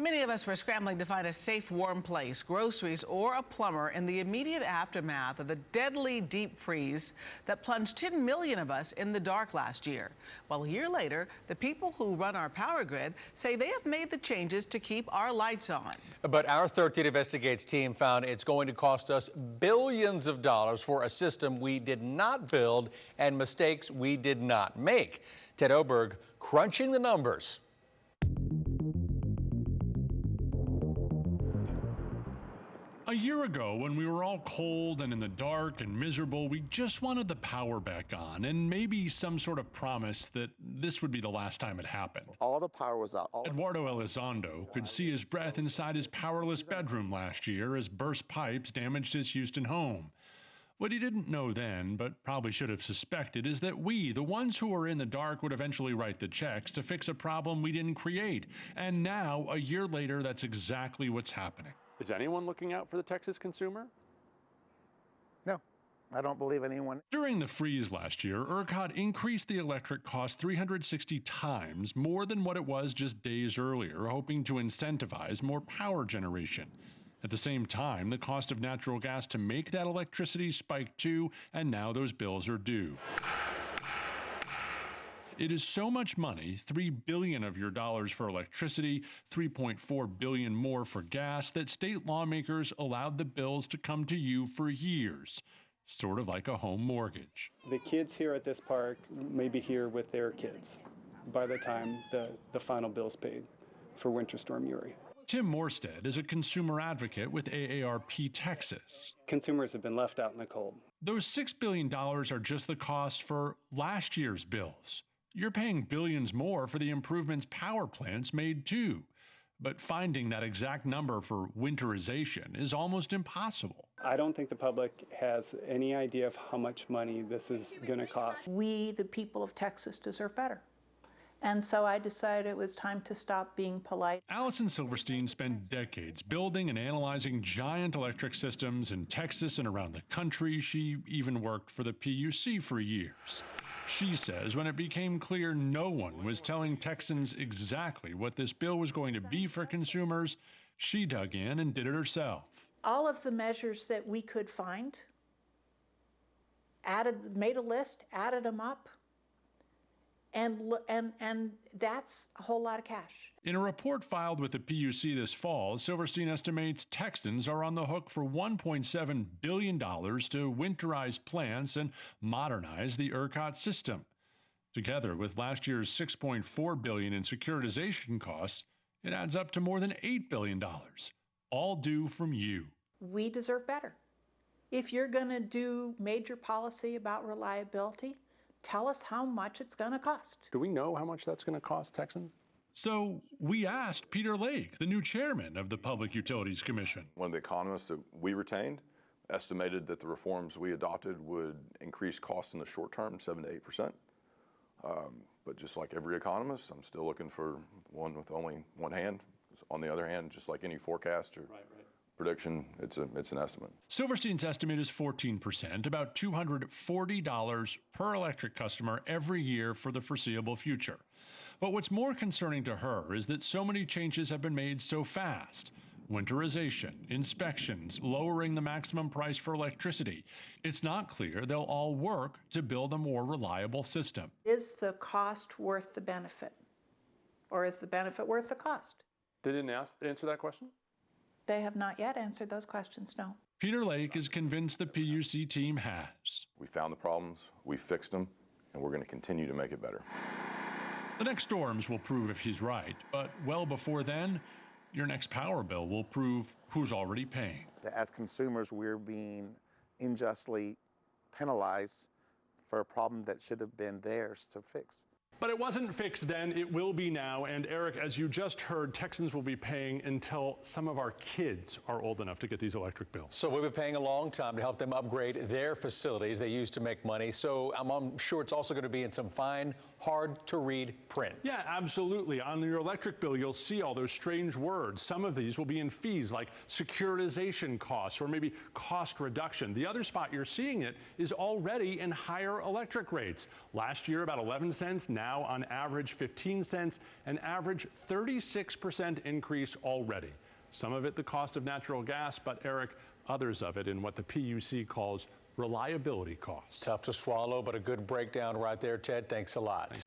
Many of us were scrambling to find a safe, warm place, groceries, or a plumber in the immediate aftermath of the deadly deep freeze that plunged 10 million of us in the dark last year. Well, a year later, the people who run our power grid say they have made the changes to keep our lights on. But our 13 Investigates team found it's going to cost us billions of dollars for a system we did not build and mistakes we did not make. Ted Oberg crunching the numbers. A year ago, when we were all cold and in the dark and miserable, we just wanted the power back on and maybe some sort of promise that this would be the last time it happened. All the power was out. Eduardo Elizondo could see his breath inside his powerless bedroom last year as burst pipes damaged his Houston home. What he didn't know then, but probably should have suspected, is that we, the ones who were in the dark, would eventually write the checks to fix a problem we didn't create. And now, a year later, that's exactly what's happening. Is anyone looking out for the Texas consumer? No, I don't believe anyone. During the freeze last year, ERCOT increased the electric cost 360 times more than what it was just days earlier, hoping to incentivize more power generation. At the same time, the cost of natural gas to make that electricity spiked too, and now those bills are due. It is so much money, $3 billion of your dollars for electricity, $3.4 billion more for gas, that state lawmakers allowed the bills to come to you for years, sort of like a home mortgage. The kids here at this park may be here with their kids by the time the final bill's paid for Winter Storm Uri. Tim Morstead is a consumer advocate with AARP Texas. Consumers have been left out in the cold. Those $6 billion are just the cost for last year's bills. You're paying billions more for the improvements power plants made too. But finding that exact number for winterization is almost impossible. I don't think the public has any idea of how much money this is going to cost. We, the people of Texas, deserve better. And so I decided it was time to stop being polite. Allison Silverstein spent decades building and analyzing giant electric systems in Texas and around the country. She even worked for the PUC for years. She says when it became clear no one was telling Texans exactly what this bill was going to be for consumers, she dug in and did it herself. All of the measures that we could find, made a list, added them up, and that's a whole lot of cash. In a report filed with the PUC this fall, Silverstein estimates Texans are on the hook for $1.7 billion to winterize plants and modernize the ERCOT system. Together with last year's $6.4 billion in securitization costs, it adds up to more than $8 billion, all due from you. We deserve better. If you're going to do major policy about reliability, tell us how much it's going to cost. Do we know how much that's going to cost Texans? So we asked Peter Lake, the new chairman of the Public Utilities Commission. One of the economists that we retained estimated that the reforms we adopted would increase costs in the short term 7 to 8%. But just like every economist, I'm still looking for one with only one hand. On the other hand, just like any forecast or prediction, it's an estimate. Silverstein's estimate is 14%, about $240 per electric customer every year for the foreseeable future. But what's more concerning to her is that so many changes have been made so fast. Winterization, inspections, lowering the maximum price for electricity. It's not clear they'll all work to build a more reliable system. Is the cost worth the benefit? Or is the benefit worth the cost? They didn't answer that question? They have not yet answered those questions, no. Peter Lake is convinced the PUC team has. We found the problems, we fixed them, and we're going to continue to make it better. The next storms will prove if he's right, but well before then, your next power bill will prove who's already paying. As consumers, we're being unjustly penalized for a problem that should have been theirs to fix. But it wasn't fixed then, it will be now. And Eric, as you just heard, Texans will be paying until some of our kids are old enough to get these electric bills. So we've been paying a long time to help them upgrade their facilities they use to make money. So I'm sure it's also going to be in some fine hard to read print. Yeah, absolutely. On your electric bill, you'll see all those strange words. Some of these will be in fees like securitization costs or maybe cost reduction. The other spot you're seeing it is already in higher electric rates. Last year, about 11 cents, now on average 15 cents, an average 36% increase already. Some of it the cost of natural gas, but Eric, others of it in what the PUC calls reliability costs. Tough to swallow, but a good breakdown right there, Ted. Thanks a lot.